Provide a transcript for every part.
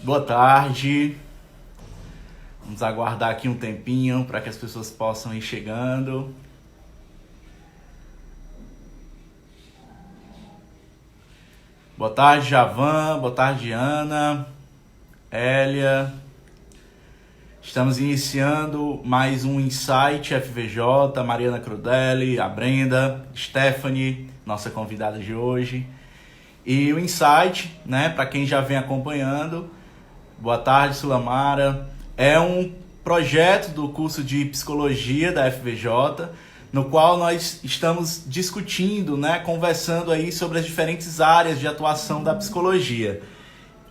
Boa tarde. Vamos aguardar aqui um tempinho para que as pessoas possam ir chegando. Boa tarde, Javan. Boa tarde, Ana. Hélia. Estamos iniciando mais um Insight FVJ. Mariana Crudelli, a Brenda, Stephanie, nossa convidada de hoje. E o Insight, né, para quem já vem acompanhando, boa tarde, Sulamara, é um projeto do curso de Psicologia da FVJ, no qual nós estamos discutindo, né, conversando aí sobre as diferentes áreas de atuação da psicologia.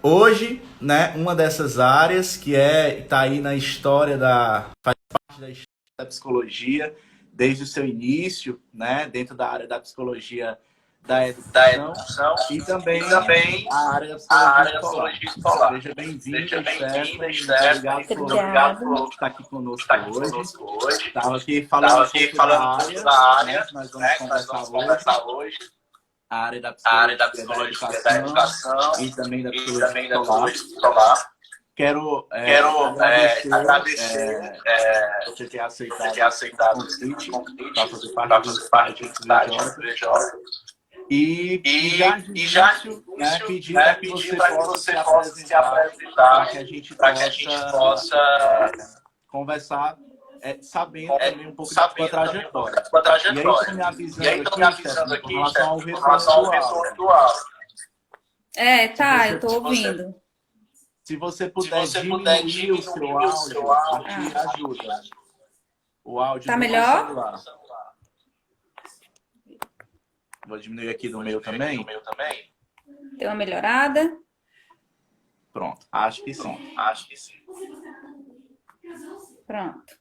Hoje, né, uma dessas áreas que está aí na história faz parte da história da psicologia desde o seu início, né, dentro da área da psicologia da educação e também a área da psicologia escolar. Seja bem-vinda, Stephanie. Obrigado por estar aqui conosco hoje. Estava aqui falando um pouco da área, né, que nós vamos conversar hoje. A área da psicologia da educação e também da psicologia escolar. Quero agradecer você ter aceitado o convite para fazer parte do FVJ. E já pedir para que você possa se apresentar, para que a gente possa conversar, sabendo também um pouco da sua trajetória. E aí estão me avisando aqui, com relação ao retorno do áudio. Eu estou ouvindo. Se você puder diminuir o seu áudio, ajuda. O áudio tá melhor? Vou diminuir aqui do meu também. Deu uma melhorada? Pronto, acho que sim. Pronto.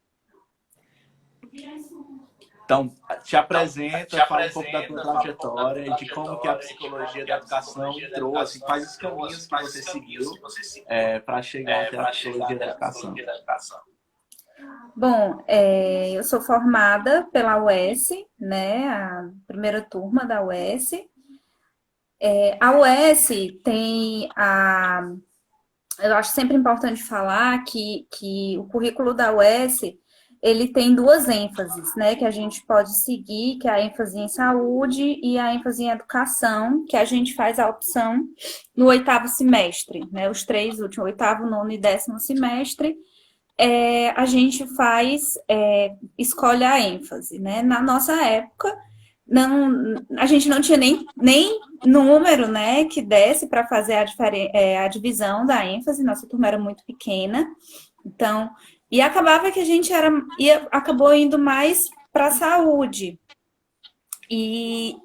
Então, te apresenta, fala um pouco da tua trajetória e de como que a psicologia da educação entrou, assim, quais os caminhos que você seguiu para chegar até a psicologia da educação. Bom, eu sou formada pela UES, né, a primeira turma da UES. A UES tem eu acho sempre importante falar que o currículo da UES, ele tem duas ênfases, né, que a gente pode seguir, que é a ênfase em saúde e a ênfase em educação, que a gente faz a opção no 8º semestre, né, os 3 últimos, 8º, 9º e 10º semestre, a gente escolhe a ênfase, né? Na nossa época, a gente não tinha nem número, né, que desse para fazer a divisão da ênfase, nossa turma era muito pequena, então, e acabava que a gente acabou indo mais para a saúde, e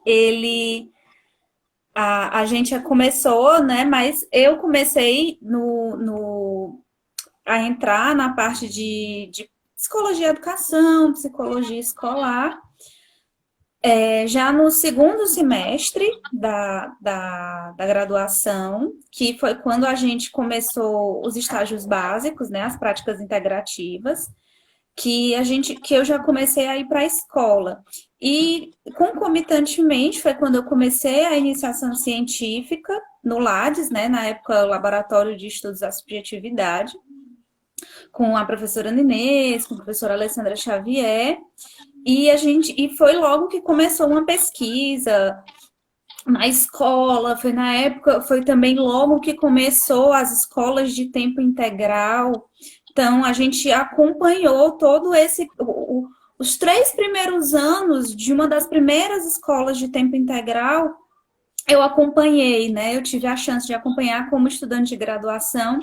a gente começou, né, mas eu comecei a entrar na parte de psicologia e educação, psicologia escolar, já no 2º semestre da graduação, que foi quando a gente começou os estágios básicos, né, as práticas integrativas, que eu já comecei a ir para a escola. E, concomitantemente, foi quando eu comecei a iniciação científica no LADES, né, na época, o Laboratório de Estudos da Subjetividade, com a professora Inês, com a professora Alessandra Xavier, e foi logo que começou uma pesquisa na escola, foi também logo que começou as escolas de tempo integral, então a gente acompanhou todo os 3 primeiros anos de uma das primeiras escolas de tempo integral, eu acompanhei, né, eu tive a chance de acompanhar como estudante de graduação,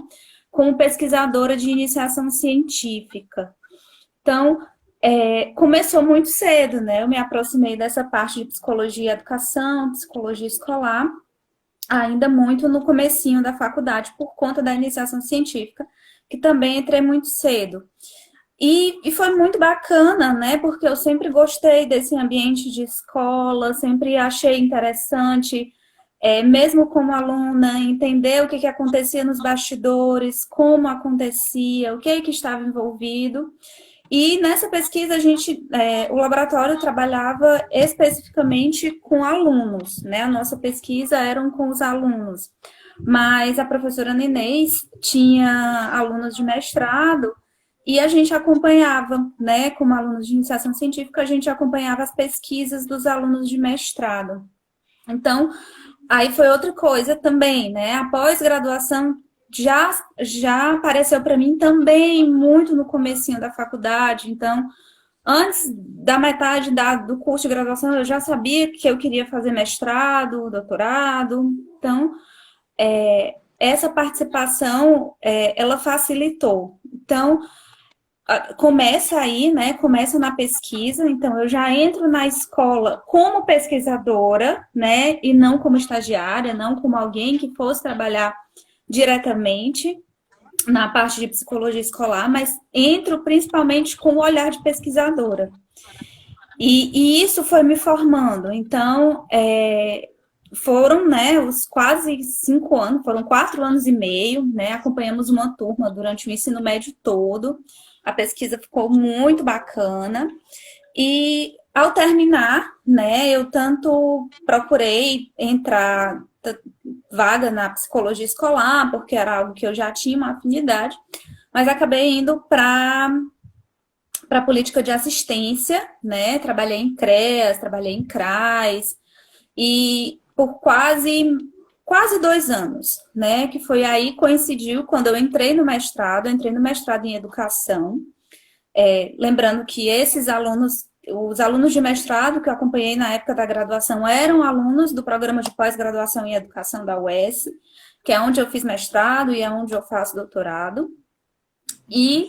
como pesquisadora de iniciação científica. Então, começou muito cedo, né? Eu me aproximei dessa parte de psicologia e educação, psicologia escolar, ainda muito no comecinho da faculdade, por conta da iniciação científica, que também entrei muito cedo. E foi muito bacana, né? Porque eu sempre gostei desse ambiente de escola, sempre achei interessante, mesmo como aluna, entender o que acontecia nos bastidores, como acontecia, o que estava envolvido. E nessa pesquisa, o laboratório trabalhava especificamente com alunos, né? A nossa pesquisa era com os alunos. mas a professora Nenês tinha alunos de mestrado e a gente acompanhava, né, como alunos de iniciação científica, a gente acompanhava as pesquisas dos alunos de mestrado. Então, aí foi outra coisa também, né? A pós-graduação já apareceu para mim também muito no comecinho da faculdade. Então, antes da metade do curso de graduação, eu já sabia que eu queria fazer mestrado, doutorado. Então, essa participação, ela facilitou. Então, começa aí, né? Começa na pesquisa, então eu já entro na escola como pesquisadora, né? E não como estagiária, não como alguém que fosse trabalhar diretamente na parte de psicologia escolar, mas entro principalmente com o olhar de pesquisadora. E isso foi me formando. Então, foram, né, os quase 5 anos, foram 4 anos e meio, né? Acompanhamos uma turma durante o ensino médio todo. A pesquisa ficou muito bacana. E ao terminar, né, eu tanto procurei entrar vaga na psicologia escolar, porque era algo que eu já tinha uma afinidade, mas acabei indo para política de assistência, né? Trabalhei em CREAS, trabalhei em CRAS, e por quase 2 anos, né? Que foi aí, coincidiu quando eu entrei no mestrado em educação. Lembrando que esses alunos, os alunos de mestrado que eu acompanhei na época da graduação eram alunos do programa de pós-graduação em educação da UES, que é onde eu fiz mestrado e é onde eu faço doutorado. E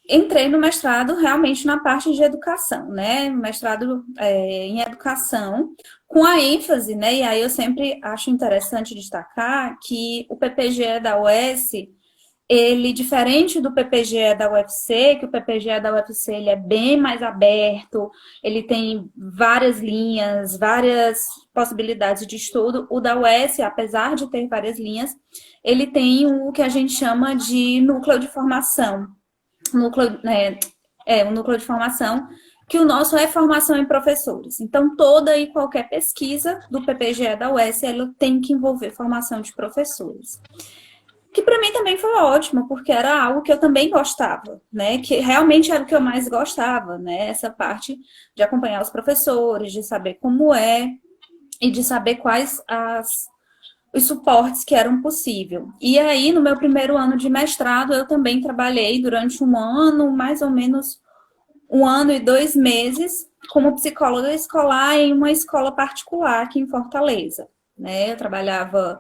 entrei no mestrado realmente na parte de educação, né? Mestrado em educação, com a ênfase, né? E aí eu sempre acho interessante destacar que o PPGE da UES, ele, diferente do PPGE da UFC, que o PPGE da UFC ele é bem mais aberto, ele tem várias linhas, várias possibilidades de estudo. O da UES, apesar de ter várias linhas, ele tem o que a gente chama de núcleo de formação. Um núcleo de formação, que o nosso é formação em professores. Então, toda e qualquer pesquisa do PPGE da UES, ela tem que envolver formação de professores. Que para mim também foi ótimo, porque era algo que eu também gostava, né? Que realmente era o que eu mais gostava, né? Essa parte de acompanhar os professores, de saber como é e de saber quais os suportes que eram possíveis. E aí, no meu primeiro ano de mestrado, eu também trabalhei durante um ano, mais ou menos 1 ano e 2 meses, como psicóloga escolar em uma escola particular aqui em Fortaleza, né? Eu trabalhava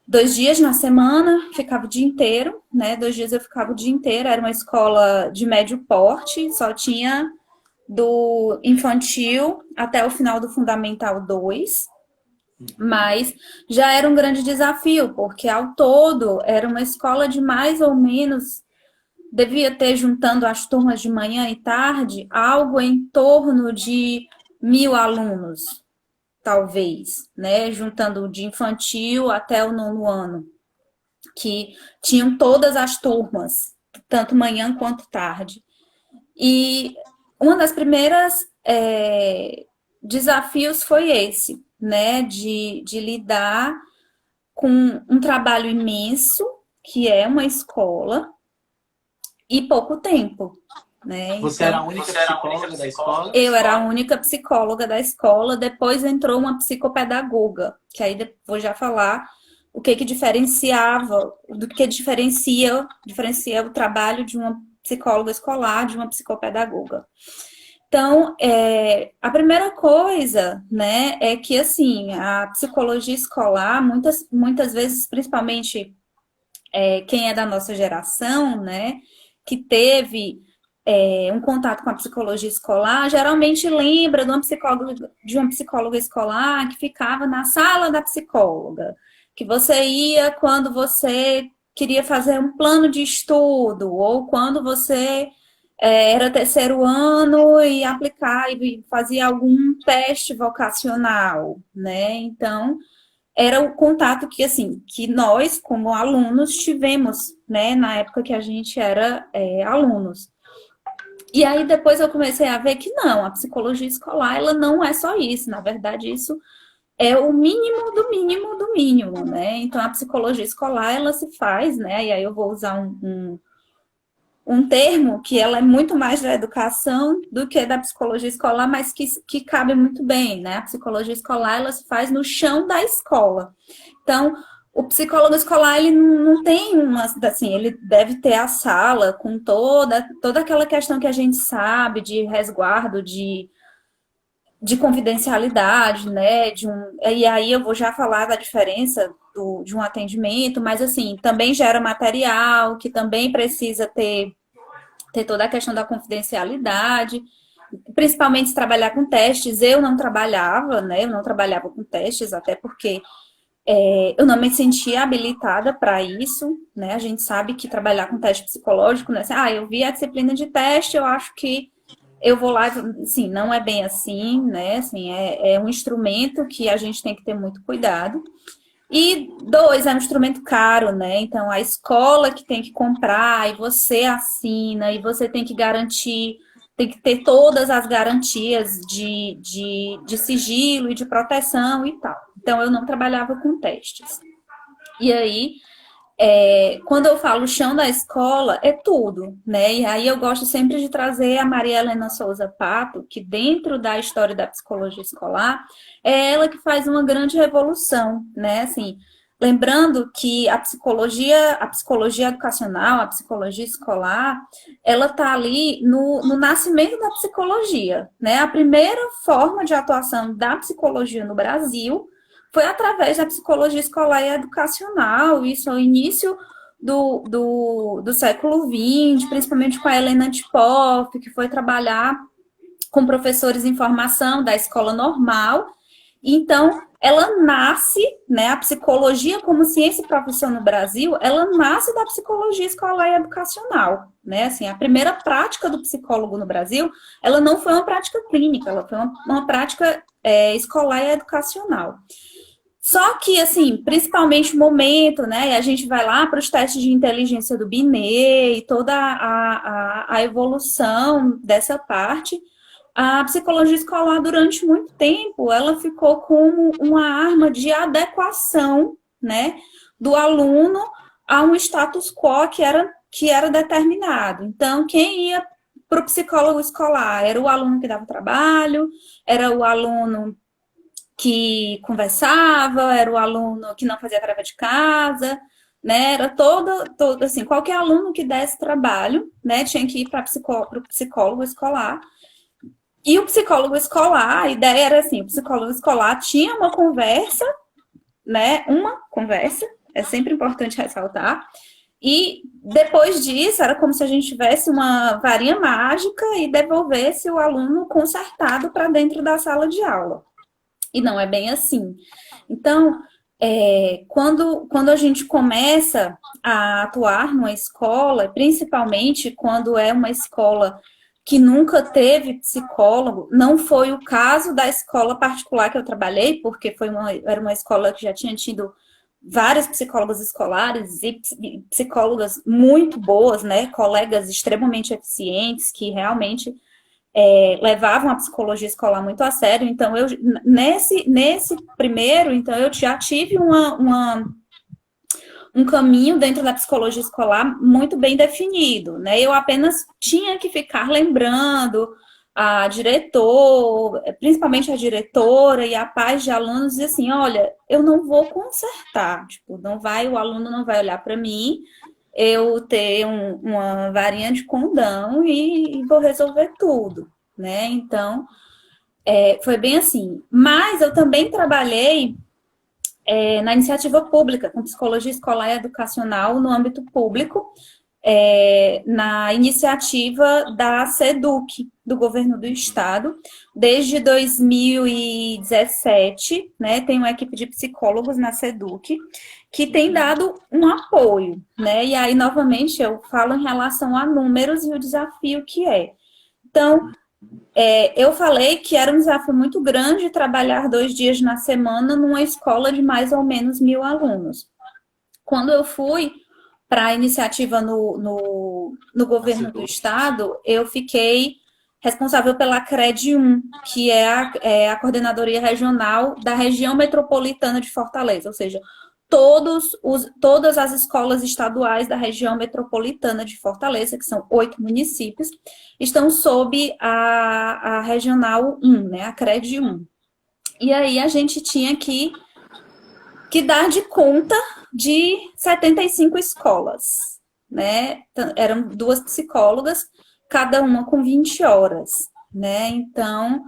2 dias na semana, ficava o dia inteiro, né? 2 dias eu ficava o dia inteiro, era uma escola de médio porte, só tinha do infantil até o final do Fundamental 2, mas já era um grande desafio, porque ao todo era uma escola de mais ou menos, devia ter, juntando as turmas de manhã e tarde, algo em torno de 1.000 alunos, talvez, né? Juntando de infantil até o 9º ano, que tinham todas as turmas, tanto manhã quanto tarde. E uma das primeiras desafios foi esse, né? De lidar com um trabalho imenso, que é uma escola, e pouco tempo. Né? Você era a única psicóloga da escola? Eu era a única psicóloga da escola, depois entrou uma psicopedagoga, que aí vou já falar o que diferenciava, do que diferencia o trabalho de uma psicóloga escolar de uma psicopedagoga. Então, a primeira coisa, né, é que, assim, a psicologia escolar, muitas vezes, principalmente quem é da nossa geração, né, que teve um contato com a psicologia escolar, geralmente lembra de uma psicóloga escolar que ficava na sala da psicóloga, que você ia quando você queria fazer um plano de estudo, ou quando você era 3º ano e aplicar e fazia algum teste vocacional, né? Então, era o contato que, assim, que nós, como alunos, tivemos, né, na época que a gente era alunos. E aí depois eu comecei a ver que não, a psicologia escolar, ela não é só isso. Na verdade, isso é o mínimo do mínimo do mínimo, né? Então, a psicologia escolar, ela se faz, né? E aí eu vou usar um termo que ela é muito mais da educação do que da psicologia escolar, mas que cabe muito bem, né? A psicologia escolar, ela se faz no chão da escola. Então, o psicólogo escolar, ele não tem uma, assim, ele deve ter a sala com toda aquela questão que a gente sabe de resguardo, de confidencialidade, né? E aí eu vou já falar da diferença de um atendimento, mas assim, também gera material, que também precisa ter toda a questão da confidencialidade, principalmente se trabalhar com testes. Eu não trabalhava, né? Eu não trabalhava com testes, até porque eu não me sentia habilitada para isso, né? A gente sabe que trabalhar com teste psicológico, né? Assim, eu vi a disciplina de teste, eu acho que eu vou lá, assim, não é bem assim, né? Assim, é um instrumento que a gente tem que ter muito cuidado. E dois, é um instrumento caro, né? Então, a escola que tem que comprar, e você assina, e você tem que garantir, tem que ter todas as garantias de sigilo e de proteção e tal. Então, eu não trabalhava com testes. E aí, quando eu falo chão da escola, é tudo, né? E aí eu gosto sempre de trazer a Maria Helena Souza Pato, que dentro da história da psicologia escolar, é ela que faz uma grande revolução, né? Assim, lembrando que a psicologia educacional, a psicologia escolar, ela está ali no nascimento da psicologia, né? A primeira forma de atuação da psicologia no Brasil foi através da psicologia escolar e educacional, isso ao início do século XX, principalmente com a Helena Antipoff, que foi trabalhar com professores em formação da escola normal. Então, ela nasce, né, a psicologia como ciência e profissão no Brasil, ela nasce da psicologia escolar e educacional, né, assim, a primeira prática do psicólogo no Brasil, ela não foi uma prática clínica, ela foi uma prática escolar e educacional. Só que, assim, principalmente o momento, né? E a gente vai lá para os testes de inteligência do Binet e toda a evolução dessa parte. A psicologia escolar, durante muito tempo, ela ficou como uma arma de adequação, né? Do aluno a um status quo que era determinado. Então, quem ia para o psicólogo escolar era o aluno que dava trabalho, era o aluno que conversava, era o aluno que não fazia tarefa de casa, né? Era todo assim, qualquer aluno que desse trabalho, né, tinha que ir para o psicólogo escolar. E o psicólogo escolar, a ideia era assim, o psicólogo escolar tinha uma conversa, né? Uma conversa, é sempre importante ressaltar. E depois disso, era como se a gente tivesse uma varinha mágica e devolvesse o aluno consertado para dentro da sala de aula. E não é bem assim. Então, quando a gente começa a atuar numa escola, principalmente quando é uma escola que nunca teve psicólogo, não foi o caso da escola particular que eu trabalhei, porque era uma escola que já tinha tido várias psicólogas escolares e psicólogas muito boas, né? Colegas extremamente eficientes que realmente levavam a psicologia escolar muito a sério. Então, nesse primeiro, então, eu já tive um caminho dentro da psicologia escolar muito bem definido, né? Eu apenas tinha que ficar lembrando a diretor, principalmente a diretora e a paz de alunos, e assim, olha, eu não vou consertar, tipo, o aluno não vai olhar para mim, eu ter uma varinha de condão e vou resolver tudo, né? Então, foi bem assim. Mas eu também trabalhei na iniciativa pública, com psicologia escolar e educacional no âmbito público, na iniciativa da SEDUC, do governo do estado, desde 2017, né, tem uma equipe de psicólogos na SEDUC, que tem dado um apoio, né, e aí, novamente, eu falo em relação a números e o desafio que é. Então, eu falei que era um desafio muito grande trabalhar 2 dias na semana numa escola de mais ou menos 1.000 alunos. Quando eu fui para a iniciativa no governo do estado, eu fiquei responsável pela CRED 1, que é a Coordenadoria Regional da Região Metropolitana de Fortaleza, ou seja, todas as escolas estaduais da região metropolitana de Fortaleza, que são 8 municípios, estão sob a Regional 1, né, a CRED 1. E aí a gente tinha que dar de conta de 75 escolas, né? Eram 2 psicólogas, cada uma com 20 horas, né? Então,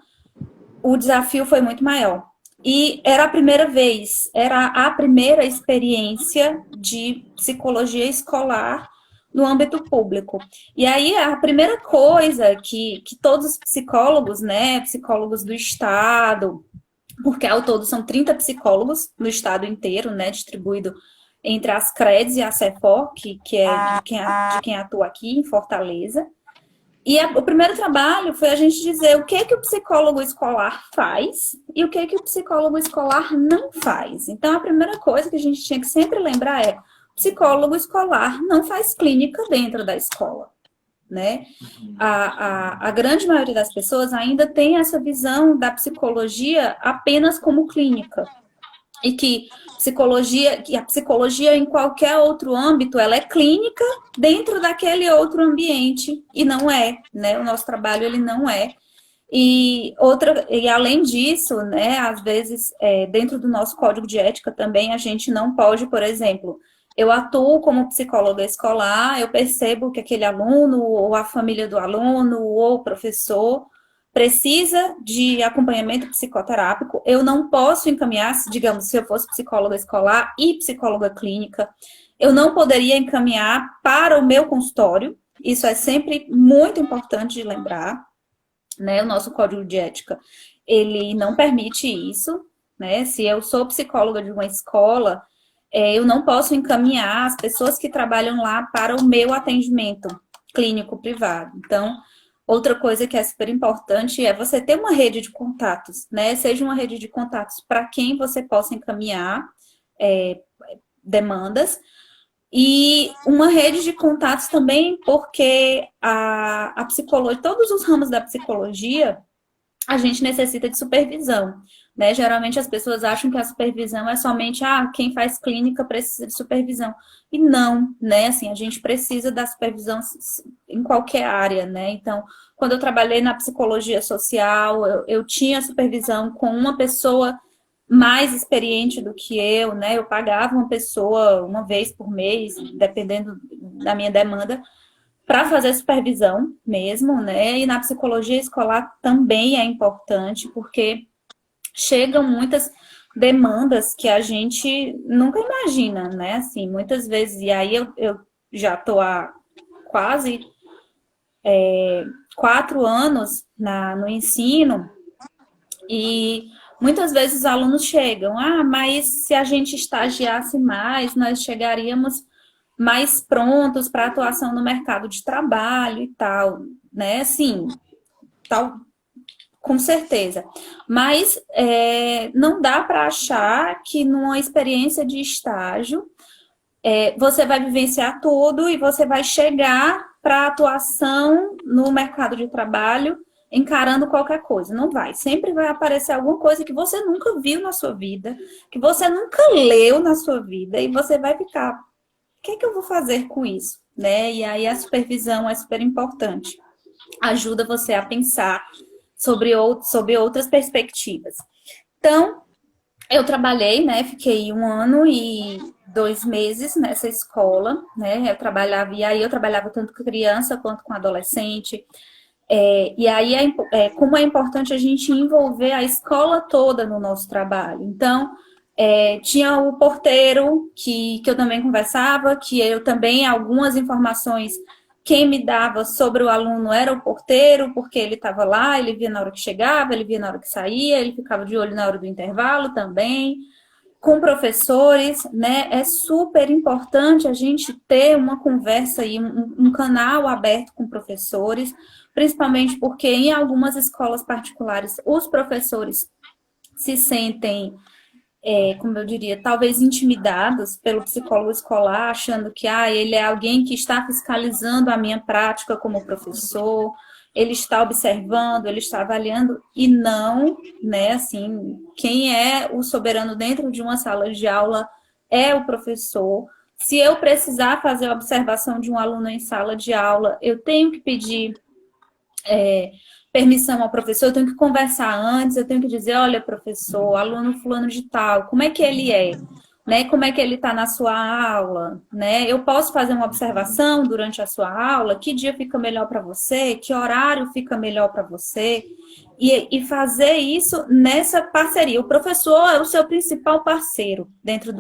o desafio foi muito maior. E era a primeira vez, era a primeira experiência de psicologia escolar no âmbito público. E aí, a primeira coisa que todos os psicólogos, né, psicólogos do Estado, porque ao todo são 30 psicólogos no Estado inteiro, né, distribuído entre as CREDs e a CEFOR, que é de quem atua aqui em Fortaleza. E o primeiro trabalho foi a gente dizer o que o psicólogo escolar faz e o que o psicólogo escolar não faz. Então, a primeira coisa que a gente tinha que sempre lembrar é: o psicólogo escolar não faz clínica dentro da escola, né? A grande maioria das pessoas ainda tem essa visão da psicologia apenas como clínica. E que a psicologia em qualquer outro âmbito, ela é clínica dentro daquele outro ambiente, e não é, né? O nosso trabalho, ele não é. E além disso, né, às vezes, dentro do nosso código de ética também, a gente não pode, por exemplo, eu atuo como psicóloga escolar, eu percebo que aquele aluno, ou a família do aluno, ou o professor precisa de acompanhamento psicoterápico, eu não posso encaminhar, digamos, se eu fosse psicóloga escolar e psicóloga clínica, eu não poderia encaminhar para o meu consultório. Isso é sempre muito importante de lembrar, né? O nosso código de ética, ele não permite isso, né? Se eu sou psicóloga de uma escola, eu não posso encaminhar as pessoas que trabalham lá para o meu atendimento clínico privado. Então, outra coisa que é super importante é você ter uma rede de contatos, né? Seja uma rede de contatos para quem você possa encaminhar demandas, e uma rede de contatos também, porque a psicologia, todos os ramos da psicologia, a gente necessita de supervisão, né? Geralmente as pessoas acham que a supervisão é somente quem faz clínica precisa de supervisão. E não, né? Assim, a gente precisa da supervisão em qualquer área, né? Então, quando eu trabalhei na psicologia social, eu tinha supervisão com uma pessoa mais experiente do que eu, né? Eu pagava uma pessoa uma vez por mês, dependendo da minha demanda, para fazer supervisão mesmo, né? E na psicologia escolar também é importante, porque chegam muitas demandas que a gente nunca imagina, né? Assim, muitas vezes, e aí eu já estou há quase 4 anos no ensino, e muitas vezes os alunos chegam, mas se a gente estagiasse mais, nós chegaríamos mais prontos para atuação no mercado de trabalho e tal, né? Assim, tal, com certeza. Mas não dá para achar que numa experiência de estágio você vai vivenciar tudo e você vai chegar para a atuação no mercado de trabalho encarando qualquer coisa. Não vai. Sempre vai aparecer alguma coisa que você nunca viu na sua vida, que você nunca leu na sua vida, e você vai ficar: o que eu vou fazer com isso? Né? E aí a supervisão é super importante. Ajuda você a pensar sobre outras perspectivas. Então, eu trabalhei, né? Fiquei 1 ano e 2 meses nessa escola, né? Eu trabalhava tanto com criança quanto com adolescente. E aí, como é importante a gente envolver a escola toda no nosso trabalho. Então, tinha o porteiro, que eu também conversava, que eu também, algumas informações, quem me dava sobre o aluno era o porteiro, porque ele estava lá, ele via na hora que chegava, ele via na hora que saía, ele ficava de olho na hora do intervalo também. Com professores, né? É super importante a gente ter uma conversa e um canal aberto com professores, principalmente porque em algumas escolas particulares os professores se sentem, como eu diria, talvez intimidados pelo psicólogo escolar, achando que ele é alguém que está fiscalizando a minha prática como professor. ele está observando, ele está avaliando, e não, né, assim, quem é o soberano dentro de uma sala de aula é o professor. Se eu precisar fazer a observação de um aluno em sala de aula, eu tenho que pedir permissão ao professor, eu tenho que conversar antes, eu tenho que dizer, olha, professor, aluno fulano de tal, como é que ele é? Né? Como é que ele está na sua aula? Né? Eu posso fazer uma observação durante a sua aula? Que dia fica melhor para você? Que horário fica melhor para você? E fazer isso nessa parceria. O professor é o seu principal parceiro dentro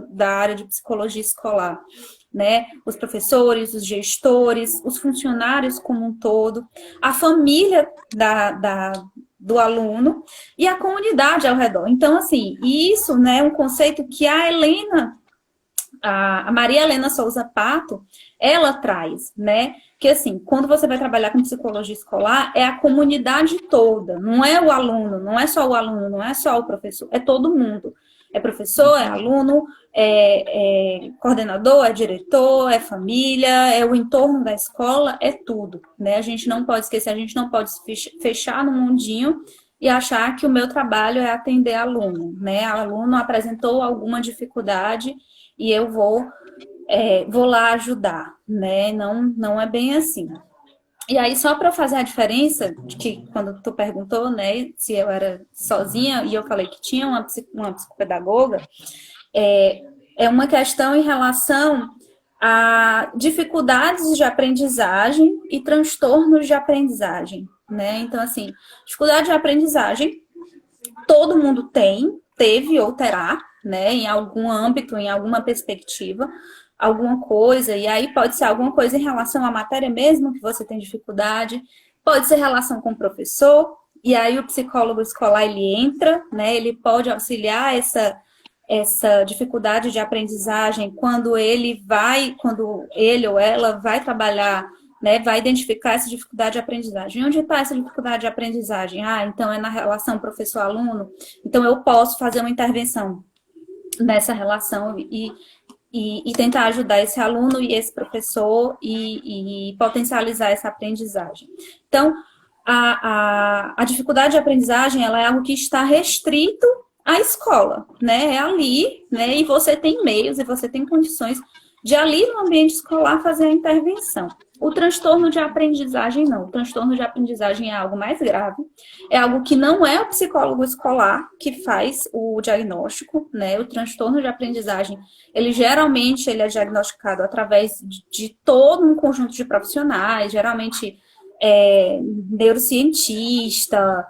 da área de psicologia escolar. Né? Os professores, os gestores, os funcionários como um todo, a família do aluno e a comunidade ao redor. Então, assim, isso, né, é um conceito que a Maria Helena Souza Pato, ela traz, né? Que, assim, quando você vai trabalhar com psicologia escolar, é a comunidade toda, não é o aluno, não é só o aluno, não é só o professor, é todo mundo. É professor, é aluno, é coordenador, é diretor, é família, é o entorno da escola, é tudo, né? A gente não pode esquecer, a gente não pode se fechar no mundinho e achar que o meu trabalho é atender aluno, né? O aluno apresentou alguma dificuldade e eu vou lá ajudar, né? Não é bem assim. E aí, só para fazer a diferença, de que quando tu perguntou, né, se eu era sozinha, e eu falei que tinha uma psicopedagoga, é uma questão em relação a dificuldades de aprendizagem e transtornos de aprendizagem, né? Então, assim, dificuldade de aprendizagem, todo mundo teve ou terá, né, em algum âmbito, em alguma perspectiva, alguma coisa, e aí pode ser alguma coisa em relação à matéria mesmo, que você tem dificuldade, pode ser relação com o professor, e aí o psicólogo escolar, ele entra, né, ele pode auxiliar essa dificuldade de aprendizagem quando ele ou ela vai trabalhar, né, vai identificar essa dificuldade de aprendizagem. Onde está essa dificuldade de aprendizagem? Então é na relação professor-aluno, então eu posso fazer uma intervenção nessa relação e tentar ajudar esse aluno e esse professor e potencializar essa aprendizagem. Então, a dificuldade de aprendizagem, ela é algo que está restrito à escola, né? É ali, né? E você tem meios e você tem condições de ali no ambiente escolar fazer a intervenção. O transtorno de aprendizagem, não. O transtorno de aprendizagem é algo mais grave. É algo que não é o psicólogo escolar que faz o diagnóstico, né? O transtorno de aprendizagem, ele geralmente é diagnosticado através de todo um conjunto de profissionais, geralmente neurocientista,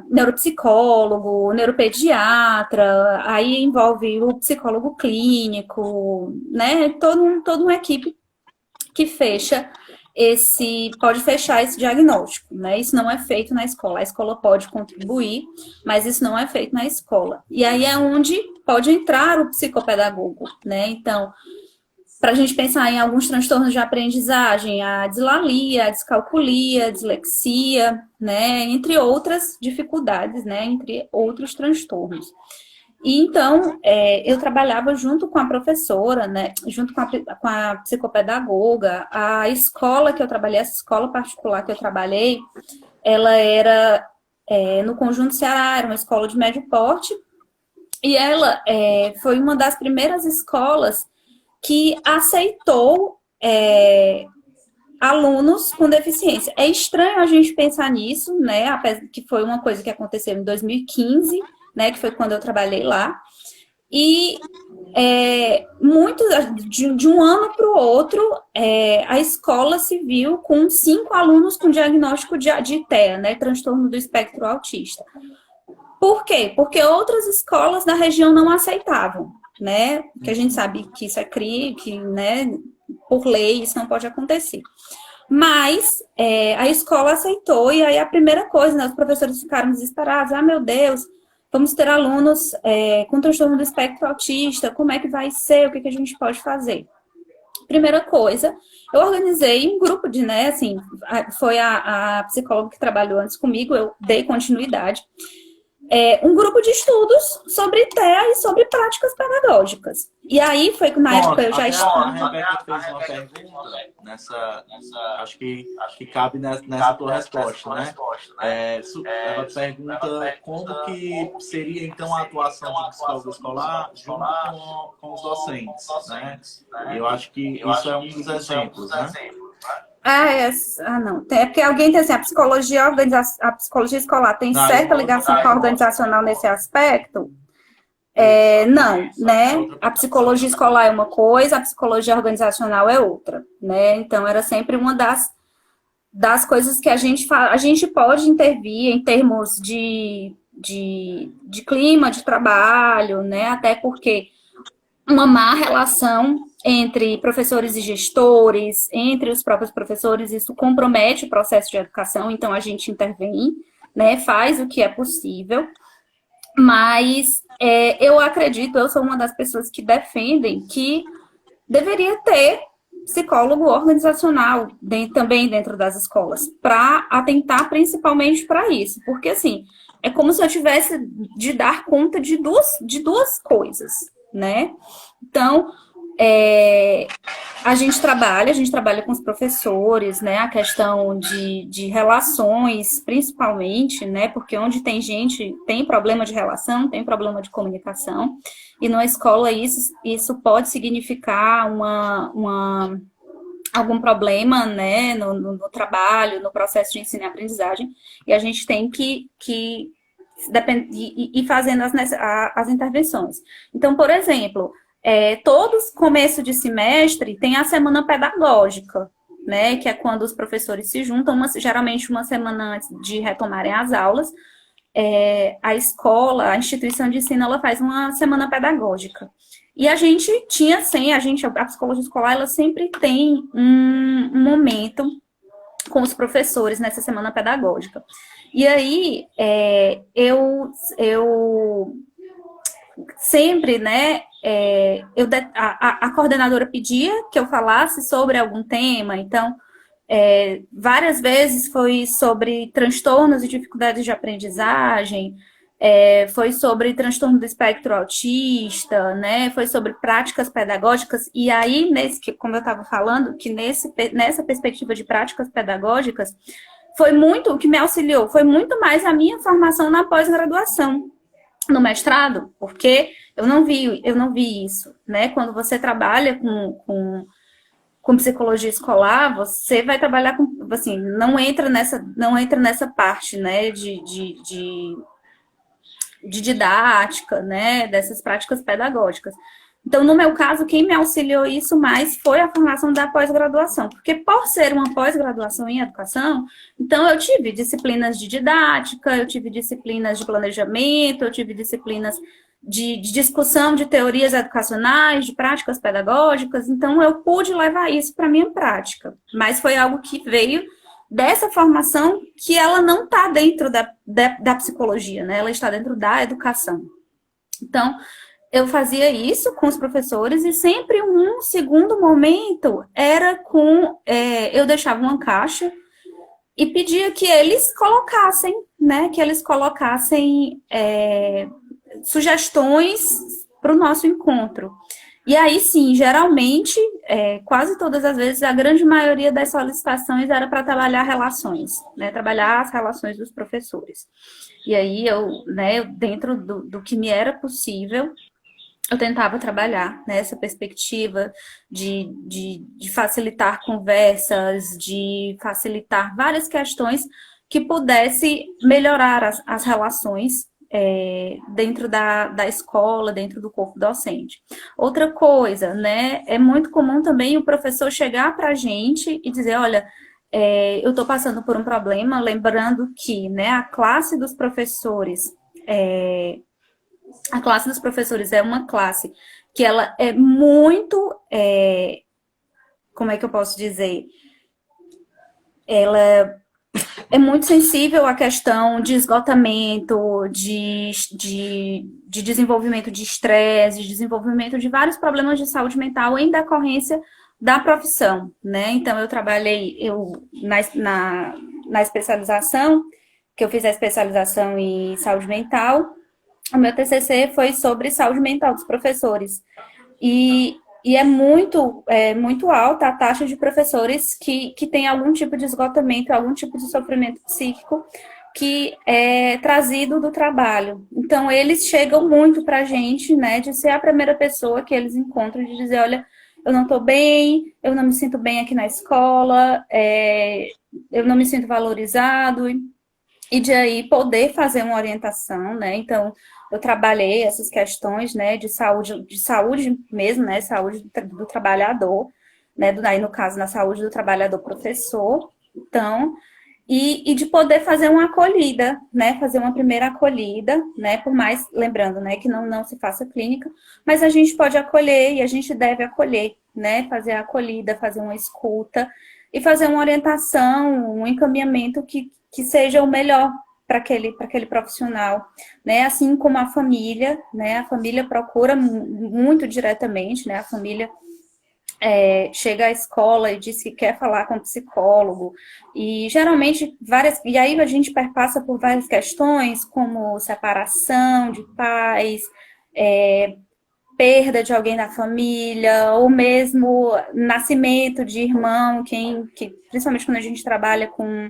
neuropsicólogo, neuropediatra, aí envolve o psicólogo clínico, né? Toda uma equipe que pode fechar esse diagnóstico, né? Isso não é feito na escola. A escola pode contribuir, mas isso não é feito na escola. E aí é onde pode entrar o psicopedagogo, né? Então, para a gente pensar em alguns transtornos de aprendizagem, a dislalia, a descalculia, a dislexia, né? Entre outras dificuldades, né? Entre outros transtornos. E então, eu trabalhava junto com a professora, né, junto com a psicopedagoga. A escola que eu trabalhei, essa escola particular que eu trabalhei, ela era no Conjunto Ceará, era uma escola de médio porte, e ela foi uma das primeiras escolas que aceitou alunos com deficiência. É estranho a gente pensar nisso, né, que foi uma coisa que aconteceu em 2015, né, que foi quando eu trabalhei lá, e de um ano para o outro, a escola se viu com 5 alunos com diagnóstico de TEA, né, transtorno do espectro autista. Por quê? Porque outras escolas da região não aceitavam, né, que a gente sabe que isso é crime, que, né, por lei isso não pode acontecer. Mas a escola aceitou, e aí a primeira coisa, né, os professores ficaram desesperados, meu Deus, vamos ter alunos com transtorno do espectro autista, como é que vai ser, o que a gente pode fazer? Primeira coisa, eu organizei um grupo de, né, assim, foi a psicóloga que trabalhou antes comigo, eu dei continuidade. um grupo de estudos sobre TEA e sobre práticas pedagógicas. E aí foi que na época eu já estava. A Rebeca fez uma pergunta acho que cabe nessa tua resposta, né? Ela pergunta como que seria então a atuação de psicólogo escolar junto com os docentes, né? E eu acho que isso é um dos exemplos, né? Não. É porque alguém tem assim, a psicologia escolar tem certa ligação com a organizacional nesse aspecto? Não, né? A psicologia escolar é uma coisa, a psicologia organizacional é outra, né? Então, era sempre uma das coisas que a gente pode intervir em termos de clima de trabalho, né? Até porque uma má relação entre professores e gestores, entre os próprios professores, isso compromete o processo de educação, então a gente intervém, né? Faz o que é possível, mas eu acredito, eu sou uma das pessoas que defendem que deveria ter psicólogo organizacional também dentro das escolas, para atentar principalmente para isso, porque assim, é como se eu tivesse de dar conta de duas coisas, né? Então, a gente trabalha com os professores, né? A questão de relações, principalmente, né? Porque onde tem gente, tem problema de relação, tem problema de comunicação. E na escola isso pode significar algum problema, né? No trabalho, no processo de ensino e aprendizagem. E a gente tem que ir fazendo as intervenções. Então, por exemplo, todos começo de semestre tem a semana pedagógica, né, que é quando os professores se juntam, geralmente uma semana antes de retomarem as aulas, a escola, a instituição de ensino, ela faz uma semana pedagógica. E a gente tinha, sim, a psicologia escolar, ela sempre tem um momento com os professores nessa semana pedagógica. E aí, eu sempre, né, a coordenadora pedia que eu falasse sobre algum tema, então, várias vezes foi sobre transtornos e dificuldades de aprendizagem, foi sobre transtorno do espectro autista, né, foi sobre práticas pedagógicas, e aí, como eu estava falando, que nessa perspectiva de práticas pedagógicas, o que me auxiliou foi muito mais a minha formação na pós-graduação, no mestrado, porque eu não vi isso, né? Quando você trabalha com psicologia escolar, você vai trabalhar com, assim, não entra nessa parte, né, de didática, né, dessas práticas pedagógicas. Então, no meu caso, quem me auxiliou isso mais foi a formação da pós-graduação, porque por ser uma pós-graduação em educação, então eu tive disciplinas de didática, eu tive disciplinas de planejamento, eu tive disciplinas de discussão de teorias educacionais, de práticas pedagógicas, então eu pude levar isso para a minha prática, mas foi algo que veio dessa formação que ela não está dentro da psicologia, né? Ela está dentro da educação. Então, eu fazia isso com os professores e sempre um segundo momento era eu deixava uma caixa e pedia que eles colocassem, né, sugestões para o nosso encontro. E aí, sim, geralmente, quase todas as vezes, a grande maioria das solicitações era para trabalhar relações, né, trabalhar as relações dos professores. E aí, dentro do que me era possível, eu tentava trabalhar nessa perspectiva de facilitar conversas, de facilitar várias questões que pudesse melhorar as relações dentro da escola, dentro do corpo docente. Outra coisa, né, é muito comum também o professor chegar para a gente e dizer, olha, eu estou passando por um problema, lembrando que, né, a classe dos professores é uma classe que ela é muito, como é que eu posso dizer? Ela é muito sensível à questão de esgotamento, de desenvolvimento de estresse, de desenvolvimento de vários problemas de saúde mental em decorrência da profissão, né? Então, eu trabalhei na especialização, que eu fiz a especialização em saúde mental, o meu TCC foi sobre saúde mental dos professores. E muito alta a taxa de professores que têm algum tipo de esgotamento, algum tipo de sofrimento psíquico que é trazido do trabalho. Então, eles chegam muito para a gente, né, de ser a primeira pessoa que eles encontram, de dizer, olha, eu não estou bem, eu não me sinto bem aqui na escola, eu não me sinto valorizado, e de aí poder fazer uma orientação, né? Então, eu trabalhei essas questões, né, de saúde mesmo, né, saúde do trabalhador, né, aí no caso, na saúde do trabalhador professor, então, e de poder fazer uma acolhida, né, fazer uma primeira acolhida, né, por mais, lembrando, né, que não se faça clínica, mas a gente pode acolher e a gente deve acolher, né, fazer a acolhida, fazer uma escuta e fazer uma orientação, um encaminhamento que seja o melhor para aquele profissional, né? Assim como a família, né? A família procura muito diretamente, né? A família chega à escola e diz que quer falar com o psicólogo, e geralmente e aí a gente perpassa por várias questões, como separação de pais, perda de alguém da família, ou mesmo nascimento de irmão, principalmente quando a gente trabalha com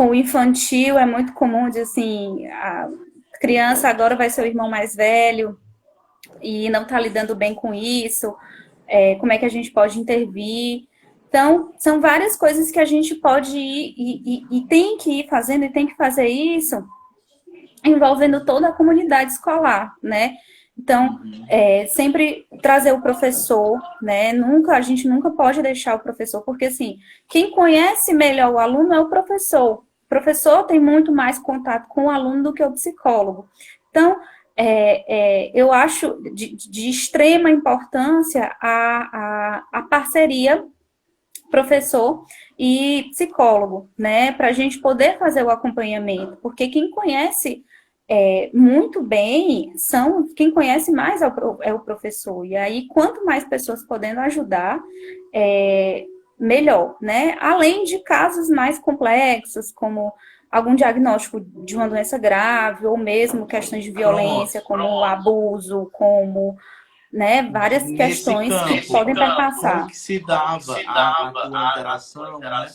o infantil, é muito comum de assim, a criança agora vai ser o irmão mais velho e não está lidando bem com isso, como é que a gente pode intervir. Então, são várias coisas que a gente pode ir e tem que ir fazendo, e tem que fazer isso envolvendo toda a comunidade escolar, né? Então, sempre trazer o professor, né? A gente nunca pode deixar o professor, porque assim, quem conhece melhor o aluno é o professor. O professor tem muito mais contato com o aluno do que o psicólogo. Então, eu acho de extrema importância a parceria professor e psicólogo, né? Para a gente poder fazer o acompanhamento, porque quem conhece muito bem quem conhece mais é o professor. E aí, quanto mais pessoas podendo ajudar, melhor, né? Além de casos mais complexos, como algum diagnóstico de uma doença grave, ou mesmo questões de violência, como abuso, como, né, várias questões que podem perpassar. Como que se dava a tua interação, né?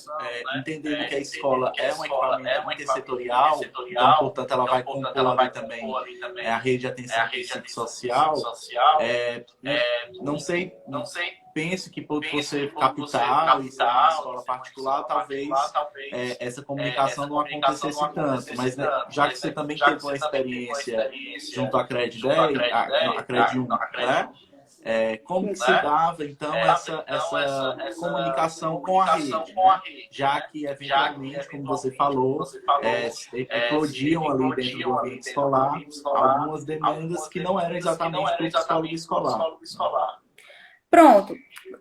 Entendendo que a escola é um equipamento intersetorial, então, portanto, ela vai compor ali também a rede de atenção psicossocial. Não sei, penso que por você capital e ser uma escola particular, talvez essa comunicação não acontecesse tanto, mas né, já que você também teve uma experiência junto à CRED 10, a CRED 1, né? Como que se dava, então, essa comunicação com a rede, né? Já que, eventualmente, como você falou, eclodiam ali dentro do ambiente escolar algumas demandas que não eram exatamente para o psicólogo escolar. Pronto.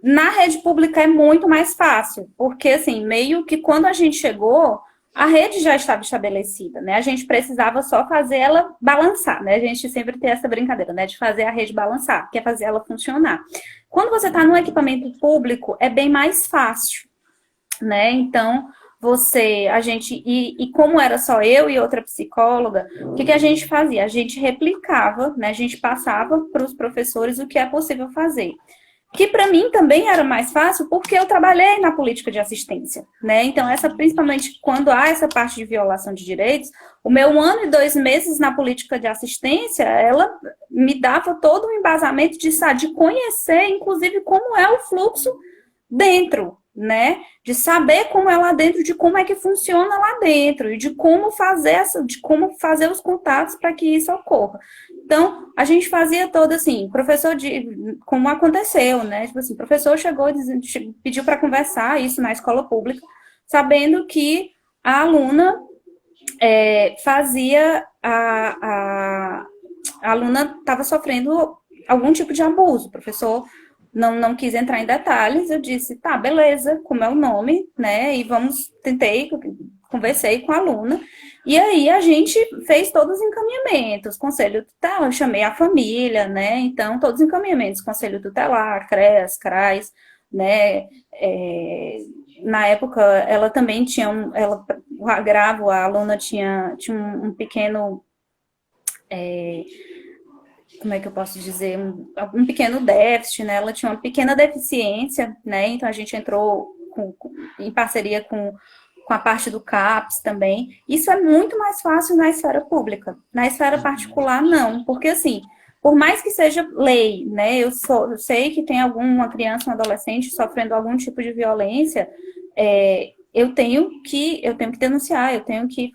Na rede pública é muito mais fácil, porque, assim, meio que quando a gente chegou, a rede já estava estabelecida, né? A gente precisava só fazer ela balançar, né? A gente sempre tem essa brincadeira, né? De fazer a rede balançar, que é fazer ela funcionar. Quando você está num equipamento público, é bem mais fácil, né? Então, e como era só eu e outra psicóloga, o que a gente fazia? A gente replicava, né? A gente passava para os professores o que é possível fazer. Que para mim também era mais fácil, porque eu trabalhei na política de assistência, né? Então, principalmente quando há essa parte de violação de direitos, o meu 1 ano e 2 meses na política de assistência, ela me dava todo um embasamento de conhecer, inclusive, como é o fluxo dentro, né? De saber como é lá dentro, de como é que funciona lá dentro, e de como fazer os contatos para que isso ocorra. Então, a gente fazia todo assim, como aconteceu, né? Tipo assim, o professor pediu para conversar isso na escola pública, sabendo que a aluna a aluna estava sofrendo algum tipo de abuso. O professor não quis entrar em detalhes, eu disse, tá, beleza, como é o nome, né? E conversei com a aluna, e aí a gente fez todos os encaminhamentos, conselho tutelar, eu chamei a família, né? Então, todos os encaminhamentos, conselho tutelar, CREAS, CRAS, né? Na época, ela também tinha o agravo, a aluna tinha um pequeno, como é que eu posso dizer, um pequeno déficit, né? Ela tinha uma pequena deficiência, né? Então a gente entrou em parceria com a parte do CAPS também. Isso é muito mais fácil na esfera pública. Na esfera particular, não. Porque, assim, por mais que seja lei, né? Eu sei que tem alguma criança, um adolescente sofrendo algum tipo de violência, eu tenho que denunciar, eu tenho que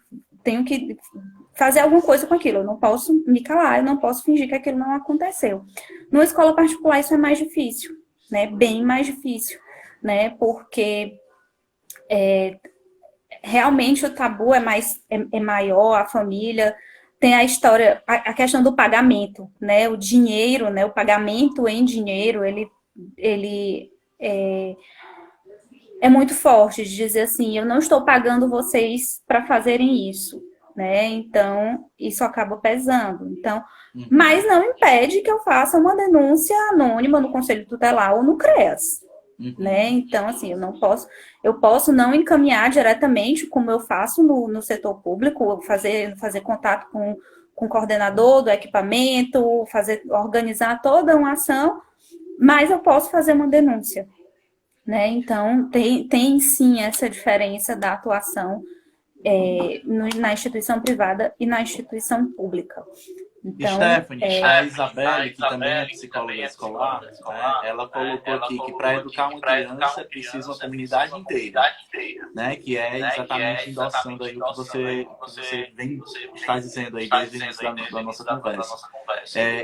fazer alguma coisa com aquilo. Eu não posso me calar, eu não posso fingir que aquilo não aconteceu. Numa escola particular, isso é mais difícil, né? Bem mais difícil, né? Porque realmente o tabu é maior, a família tem a história, a questão do pagamento, né? O dinheiro, né? O pagamento em dinheiro, ele é muito forte de dizer assim, eu não estou pagando vocês para fazerem isso, né? Então, isso acaba pesando. Então, mas não impede que eu faça uma denúncia anônima no Conselho Tutelar ou no CREAS, né? Então, assim, eu posso não encaminhar diretamente, como eu faço no setor público, fazer contato com o coordenador do equipamento, organizar toda uma ação, mas eu posso fazer uma denúncia, né? Então, tem sim essa diferença da atuação na instituição privada e na instituição pública. Então, Stephanie, a Isabelle, que também é psicóloga escolar, né, ela colocou aqui que para educar uma criança precisa uma comunidade inteira, né? Que é exatamente endossando aí o que você está dizendo aí desde o início da nossa conversa.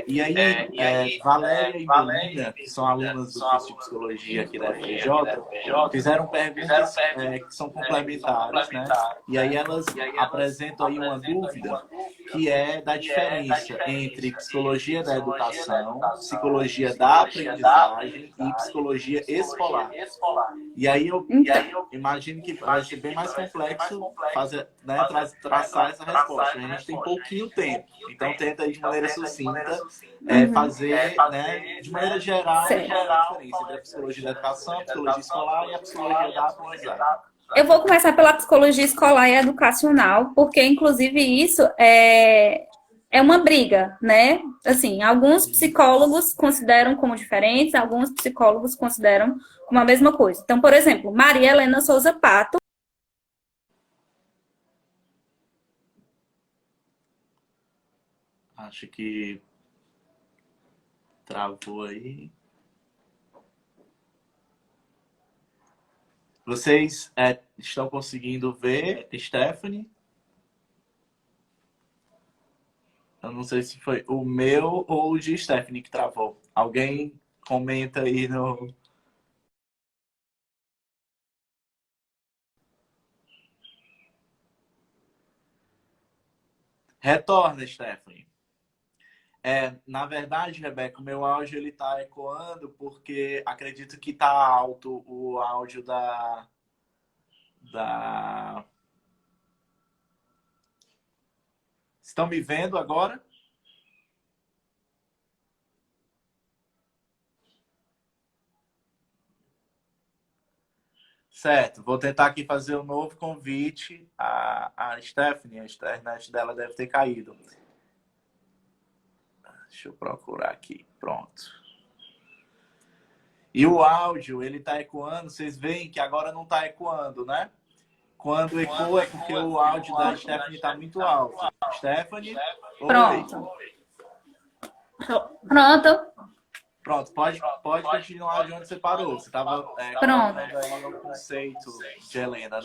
E aí, Valéria e Melina, que são alunas do curso de psicologia aqui da FJ, fizeram perguntas que são complementares, né? E aí elas apresentam aí uma dúvida que é da diferença entre psicologia da educação, psicologia da aprendizagem e psicologia escolar. E aí eu imagino que vai ser bem mais complexo traçar essa resposta. A gente tem pouquinho tempo, então tenta aí de maneira sucinta fazer, né, de maneira geral, a diferença entre a psicologia da educação, a psicologia escolar e a psicologia da aprendizagem. Eu vou começar pela psicologia escolar e educacional, porque, inclusive, isso é uma briga, né? Assim, alguns psicólogos consideram como diferentes, alguns psicólogos consideram como a mesma coisa. Então, por exemplo, Maria Helena Souza Pato. Acho que travou aí. Vocês estão conseguindo ver, Stephanie? Eu não sei se foi o meu ou o de Stephanie que travou. Alguém comenta aí no... Retorna, Stephanie. Na verdade, Rebeca, o meu áudio ele tá ecoando porque acredito que tá alto o áudio da... Estão me vendo agora? Certo, vou tentar aqui fazer um novo convite a Stephanie. A internet dela deve ter caído. Deixa eu procurar aqui. Pronto. E o áudio, ele tá ecoando. Vocês veem que agora não tá ecoando, né? Quando ecoa é porque o áudio da Stephanie tá muito alto. Stephanie? Pronto. Pronto. Pronto, pode continuar de onde você parou. Você estava Pronto. Aí no conceito de Helena,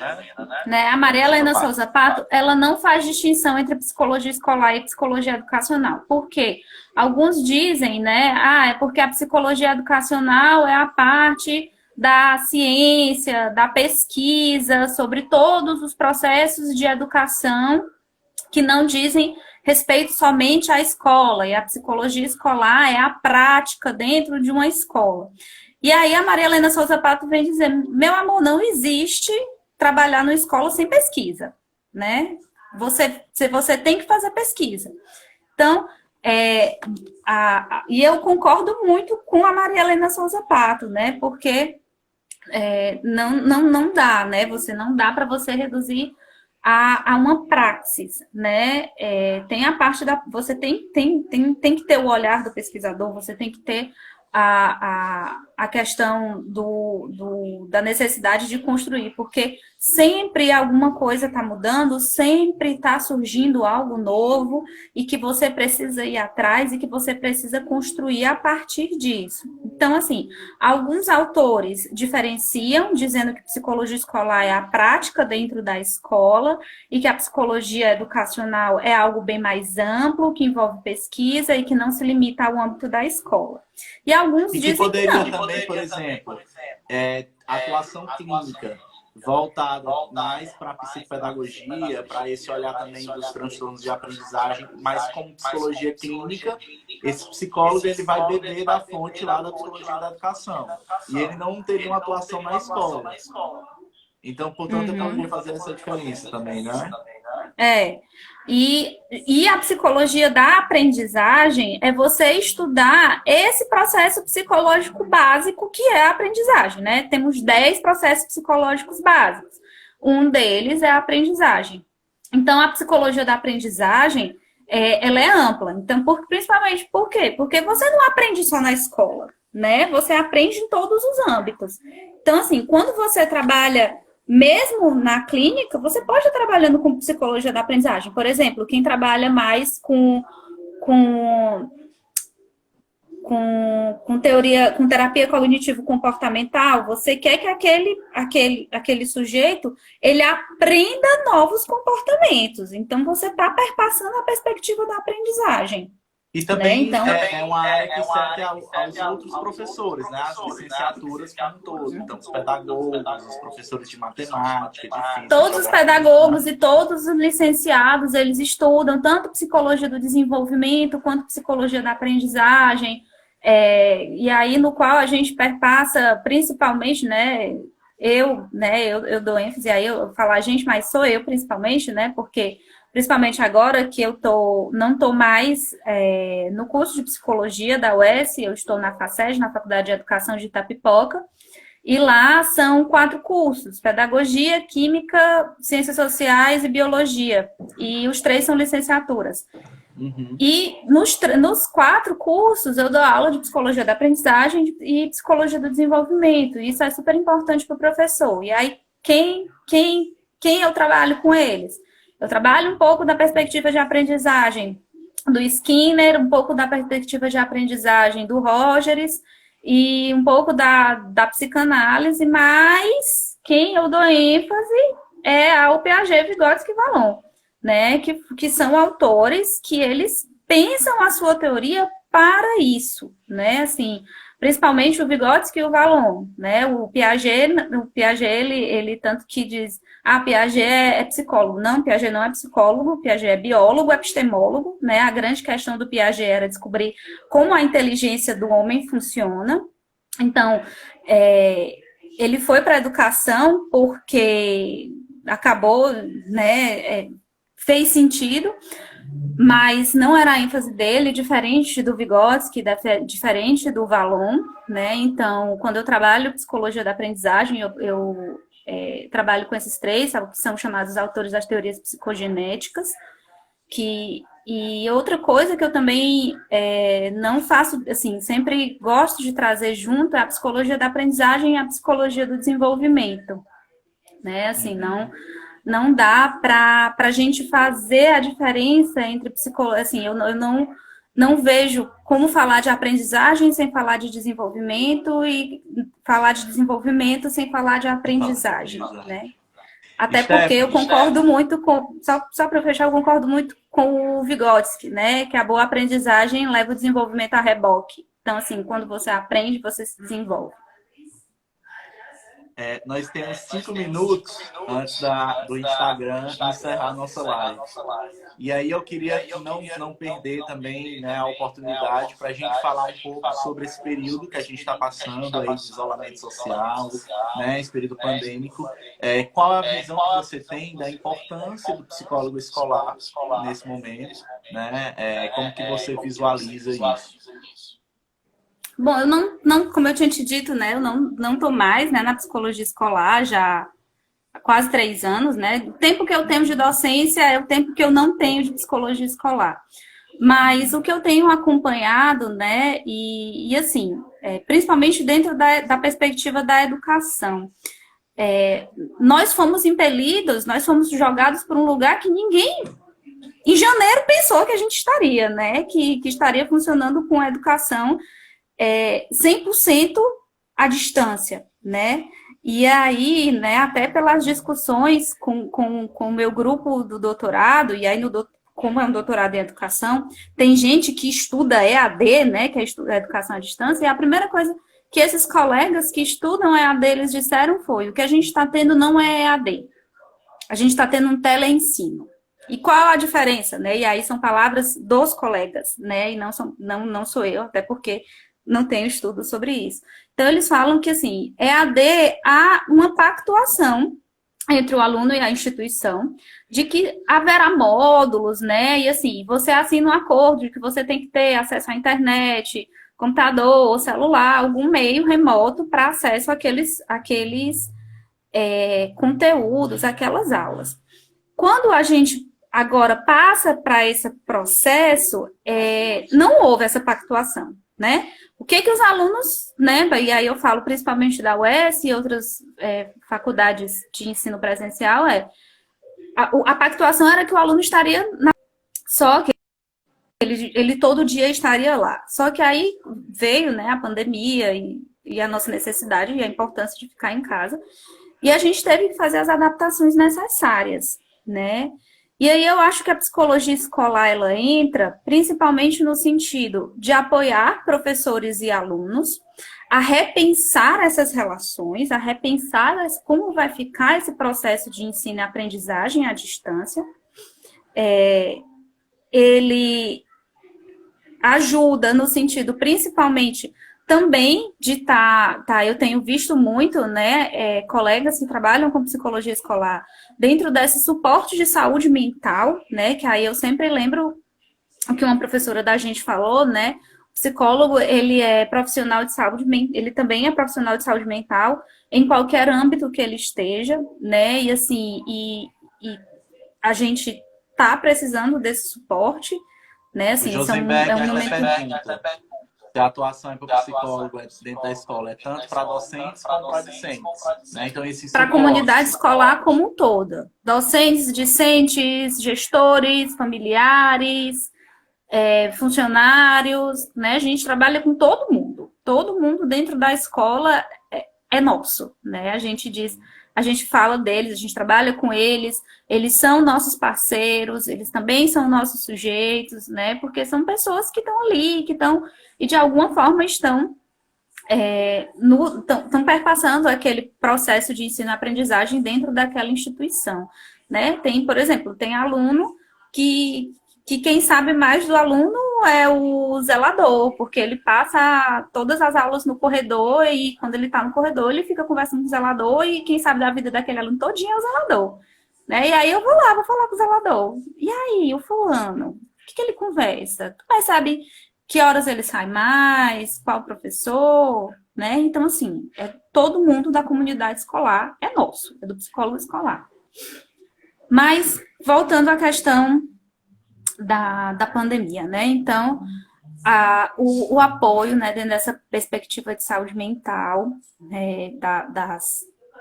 né? A Maria Helena Souza Pato, ela não faz distinção entre psicologia escolar e psicologia educacional. Por quê? Alguns dizem, né? É porque a psicologia educacional é a parte da ciência, da pesquisa sobre todos os processos de educação que não dizem respeito somente à escola, e a psicologia escolar é a prática dentro de uma escola. E aí a Maria Helena Souza Pato vem dizer, meu amor, não existe trabalhar numa escola sem pesquisa, né? Você tem que fazer pesquisa. Então, e eu concordo muito com a Maria Helena Souza Pato, né? Porque não dá, né? Não dá para você reduzir a uma praxis, né? Tem a parte da. Você tem que ter o olhar do pesquisador, você tem que ter a questão da necessidade de construir, porque sempre alguma coisa está mudando, sempre está surgindo algo novo e que você precisa ir atrás e que você precisa construir a partir disso. Então, assim, alguns autores diferenciam, dizendo que psicologia escolar é a prática dentro da escola e que a psicologia educacional é algo bem mais amplo, que envolve pesquisa e que não se limita ao âmbito da escola. E alguns E que dizem que poderia não. também, por exemplo, atuação clínica voltada mais para a psicopedagogia, para esse olhar também dos transtornos de aprendizagem, mas como psicologia clínica, esse psicólogo ele vai beber da fonte lá da psicologia da educação. E ele não teria uma atuação na escola. Então, portanto, eu poderia fazer essa diferença também, né? É. E a psicologia da aprendizagem é você estudar esse processo psicológico básico que é a aprendizagem, né? Temos 10 processos psicológicos básicos. Um deles é a aprendizagem. Então, a psicologia da aprendizagem, ela é ampla. Então, principalmente por quê? Porque você não aprende só na escola, né? Você aprende em todos os âmbitos. Então, assim, quando você trabalha mesmo na clínica, você pode estar trabalhando com psicologia da aprendizagem. Por exemplo, quem trabalha mais com, com teoria, com terapia cognitivo-comportamental, você quer que aquele sujeito ele aprenda novos comportamentos. Então, você está perpassando a perspectiva da aprendizagem. E também Então, é uma área que serve aos outros professores, né? As licenciaturas como um todo. Então, os pedagogos, os professores de matemática, de física. Todos os pedagogos e todos os licenciados, eles estudam tanto psicologia do desenvolvimento quanto psicologia da aprendizagem. E aí, no qual a gente perpassa principalmente, né? Eu dou ênfase aí, eu falo a gente, mas sou eu principalmente, né? Porque principalmente agora que eu não estou mais no curso de psicologia da UES, eu estou na FACED, na Faculdade de Educação de Itapipoca, e lá são 4 cursos: pedagogia, química, ciências sociais e biologia, e os 3 são licenciaturas. Uhum. E nos 4 cursos eu dou aula de psicologia da aprendizagem e psicologia do desenvolvimento, e isso é super importante para o professor. E aí, quem eu trabalho com eles? Eu trabalho um pouco da perspectiva de aprendizagem do Skinner, um pouco da perspectiva de aprendizagem do Rogers e um pouco da psicanálise, mas quem eu dou ênfase é ao Piaget, Vygotsky e Vallon, né? Que são autores que eles pensam a sua teoria para isso, né? Assim, principalmente o Vygotsky e o Vallon, né? O Piaget ele tanto que diz, Piaget é psicólogo. Não, Piaget não é psicólogo, Piaget é biólogo, epistemólogo, né? A grande questão do Piaget era descobrir como a inteligência do homem funciona. Então, ele foi para a educação porque acabou, né? Fez sentido, mas não era a ênfase dele, diferente do Vygotsky, diferente do Vallon, né? Então, quando eu trabalho psicologia da aprendizagem, eu trabalho com esses 3, que são chamados autores das teorias psicogenéticas, e outra coisa que eu também não faço, assim, sempre gosto de trazer junto é a psicologia da aprendizagem e a psicologia do desenvolvimento, né? Assim, não dá para a gente fazer a diferença entre psicologia, assim, eu não vejo como falar de aprendizagem sem falar de desenvolvimento e falar de desenvolvimento sem falar de aprendizagem, né? Até porque eu concordo muito com, só para fechar, eu concordo muito com o Vygotsky, né? Que a boa aprendizagem leva o desenvolvimento a reboque. Então, assim, quando você aprende, você se desenvolve. Nós temos 5 minutos antes do Instagram encerrar a nossa live. E aí eu queria não perder também, né, a oportunidade para a gente falar um pouco sobre esse período que a gente está passando aí de isolamento social, né, esse período pandêmico. Qual a visão que você tem da importância do psicólogo escolar nesse momento? Né? Como que você visualiza isso? Bom, eu não, como eu tinha te dito, né, eu não tô mais, né, na psicologia escolar já há quase 3 anos, né? O tempo que eu tenho de docência é o tempo que eu não tenho de psicologia escolar. Mas o que eu tenho acompanhado, né, e assim, principalmente dentro da perspectiva da educação, nós fomos impelidos, nós fomos jogados por um lugar que ninguém, em janeiro, pensou que a gente estaria, né, que estaria funcionando com a educação 100% à distância, né? E aí, né, até pelas discussões com o meu grupo do doutorado, e aí como é um doutorado em educação, tem gente que estuda EAD, né, que é a educação à distância, e a primeira coisa que esses colegas que estudam EAD, eles disseram foi, o que a gente está tendo não é EAD, a gente está tendo um teleensino. E qual a diferença, né? E aí são palavras dos colegas, né? E não sou eu, até porque não tenho estudo sobre isso. Então, eles falam que, assim, EAD há uma pactuação entre o aluno e a instituição, de que haverá módulos, né? E, assim, você assina um acordo de que você tem que ter acesso à internet, computador ou celular, algum meio remoto para acesso àqueles conteúdos, aquelas aulas. Quando a gente agora passa para esse processo, não houve essa pactuação, né? O que os alunos, né? E aí eu falo principalmente da UES e outras faculdades de ensino presencial, a pactuação era que o aluno estaria só que ele todo dia estaria lá. Só que aí veio, né, a pandemia e a nossa necessidade e a importância de ficar em casa. E a gente teve que fazer as adaptações necessárias, né? E aí eu acho que a psicologia escolar ela entra principalmente no sentido de apoiar professores e alunos a repensar essas relações, a repensar como vai ficar esse processo de ensino e aprendizagem à distância. Ele ajuda no sentido principalmente também de eu tenho visto muito, né, colegas que trabalham com psicologia escolar dentro desse suporte de saúde mental, né, que aí eu sempre lembro o que uma professora da gente falou, né, o psicólogo, ele é profissional de saúde, ele também é profissional de saúde mental em qualquer âmbito que ele esteja, né, e assim, e a gente tá precisando desse suporte, né, O assim, Josenberg é um ainda momento pergunta se a atuação para o psicólogo dentro da escola é tanto para docentes como para discentes, né? Então, esse para a comunidade suporte. escolar como um todo. Docentes, discentes, gestores, familiares, funcionários, né? A gente trabalha com todo mundo. Todo mundo dentro da escola é nosso, né? A gente diz, a gente fala deles, a gente trabalha com eles são nossos parceiros, eles também são nossos sujeitos, né? Porque são pessoas que estão ali, que estão, e de alguma forma estão estão perpassando aquele processo de ensino-aprendizagem dentro daquela instituição, né? Tem, por exemplo, tem aluno que quem sabe mais do aluno é o zelador, porque ele passa todas as aulas no corredor e quando ele está no corredor ele fica conversando com o zelador e quem sabe da vida daquele aluno todinho é o zelador, né? E aí eu vou lá, vou falar com o zelador. E aí, o fulano, o que ele conversa? Tu sabe que horas ele sai mais, qual professor, né? Então, assim, todo mundo da comunidade escolar é nosso, é do psicólogo escolar. Mas, voltando à questão da pandemia, né? Então, o apoio, né, dentro dessa perspectiva de saúde mental,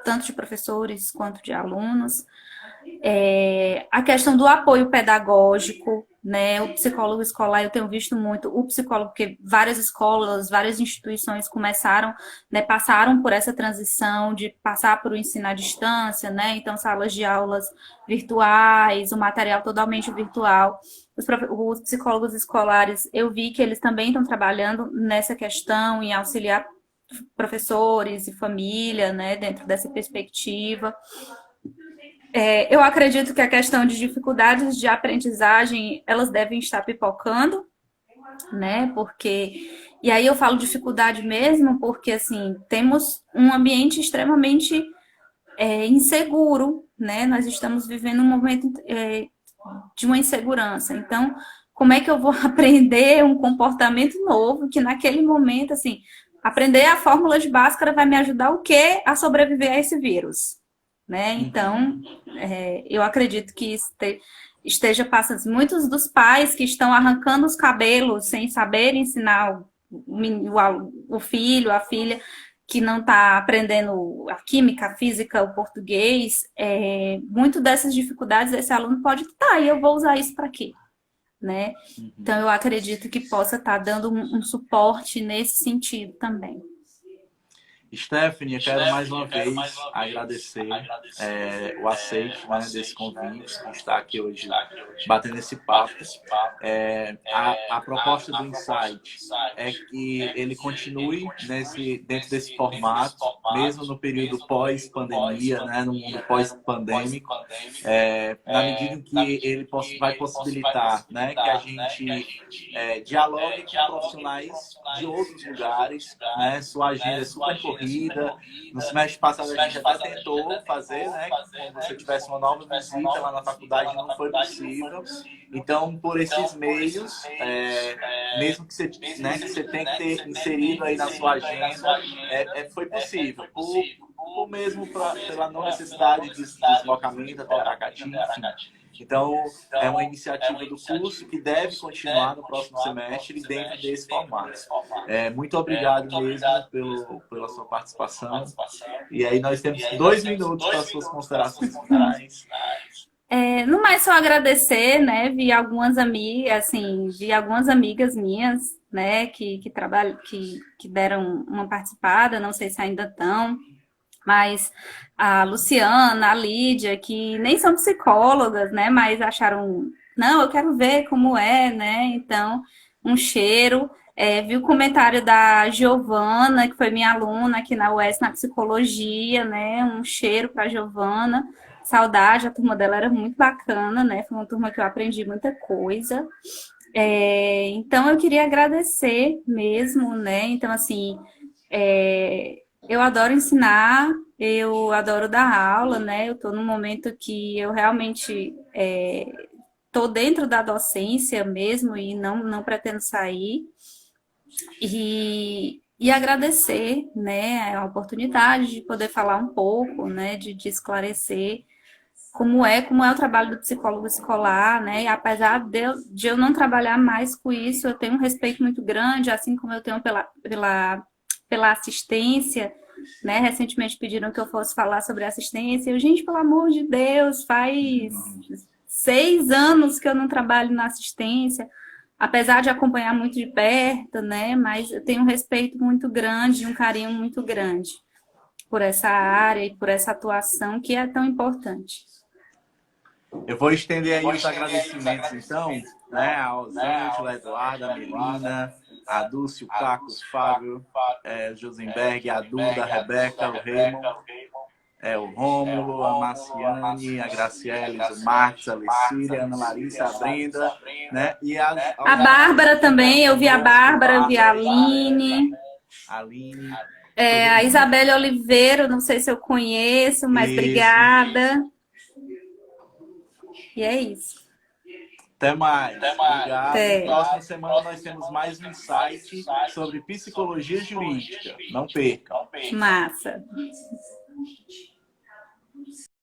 tanto de professores quanto de alunos, a questão do apoio pedagógico, né? O psicólogo escolar, eu tenho visto muito, o psicólogo, porque várias escolas, várias instituições começaram, né, passaram por essa transição de passar por o ensino à distância, né? Então, salas de aulas virtuais, o material totalmente virtual. Os psicólogos escolares, eu vi que eles também estão trabalhando nessa questão, em auxiliar professores e família, né, dentro dessa perspectiva. Eu acredito que a questão de dificuldades de aprendizagem, elas devem estar pipocando, né? Porque, e aí eu falo dificuldade mesmo, porque assim, temos um ambiente extremamente inseguro, né? Nós estamos vivendo um momento de uma insegurança. Então, como é que eu vou aprender um comportamento novo que naquele momento, assim, aprender a fórmula de Bhaskara vai me ajudar o quê? A sobreviver a esse vírus, né? Então, eu acredito que esteja passando. Muitos dos pais que estão arrancando os cabelos sem saber ensinar o filho, a filha, que não está aprendendo a química, a física, o português, muito dessas dificuldades esse aluno pode estar, e eu vou usar isso para quê? Né? Então, eu acredito que possa estar dando um suporte nesse sentido também. Stephanie, eu quero mais uma vez agradecer o aceite, né, desse convite, de estar aqui hoje batendo esse papo. A proposta do Insight é que ele continue dentro desse formato, mesmo no período pós-pandemia, né, no mundo pós-pandêmico, na medida em que ele vai possibilitar, né, que a gente dialogue com profissionais de outros lugares, né, sua agenda é super corrida. No semestre passado a gente até tentou fazer, né? Como se tivesse uma nova visita lá na faculdade, não foi possível. Então, por esses meios, mesmo que você, né, que você tenha que ter inserido aí na sua agenda, foi possível. Por mesmo pela não necessidade de deslocamento até Aracati, enfim. Então, é uma iniciativa do curso que deve continuar no próximo semestre dentro desse formato. Muito obrigado mesmo pela sua participação. E aí nós temos 2 minutos para as suas considerações finais. No mais, só agradecer, né? Vi algumas amigas minhas, né, que trabalham, que deram uma participada, não sei se ainda estão. Mas a Luciana, a Lídia, que nem são psicólogas, né? Mas acharam, não, eu quero ver como é, né? Então, um cheiro. Vi o comentário da Giovana, que foi minha aluna aqui na UES, na psicologia, né? Um cheiro para a Giovana. Saudade, a turma dela era muito bacana, né? Foi uma turma que eu aprendi muita coisa. Então, eu queria agradecer mesmo, né? Então, assim, eu adoro ensinar, eu adoro dar aula, né? Eu estou num momento que eu realmente estou dentro da docência mesmo e não pretendo sair. E agradecer, né, a oportunidade de poder falar um pouco, né, de esclarecer como é o trabalho do psicólogo escolar, né? E apesar de eu não trabalhar mais com isso, eu tenho um respeito muito grande, assim como eu tenho pela assistência, né? Recentemente pediram que eu fosse falar sobre assistência. Eu, gente, pelo amor de Deus, faz 6 anos que eu não trabalho na assistência, apesar de acompanhar muito de perto, né? Mas eu tenho um respeito muito grande, um carinho muito grande por essa área e por essa atuação que é tão importante. Eu vou estender aí os agradecimentos, então, né, ao Zângela, Eduardo, a Melina, a Dulce, o Caco, o Fábio, o Josenberg, a Duda, a Rebeca, o Raymond, o Rômulo, a Marciane, a Graciele, o Marcos, a Lecília, a Ana Larissa, a Brenda, né? E a Bárbara também, eu vi a Bárbara, eu vi a Aline. A Isabelle Oliveira, não sei se eu conheço, mas isso. Obrigada. E é isso. Até mais. Obrigado. Até. Próxima semana nós temos mais um insight sobre psicologia jurídica. Não percam. Massa.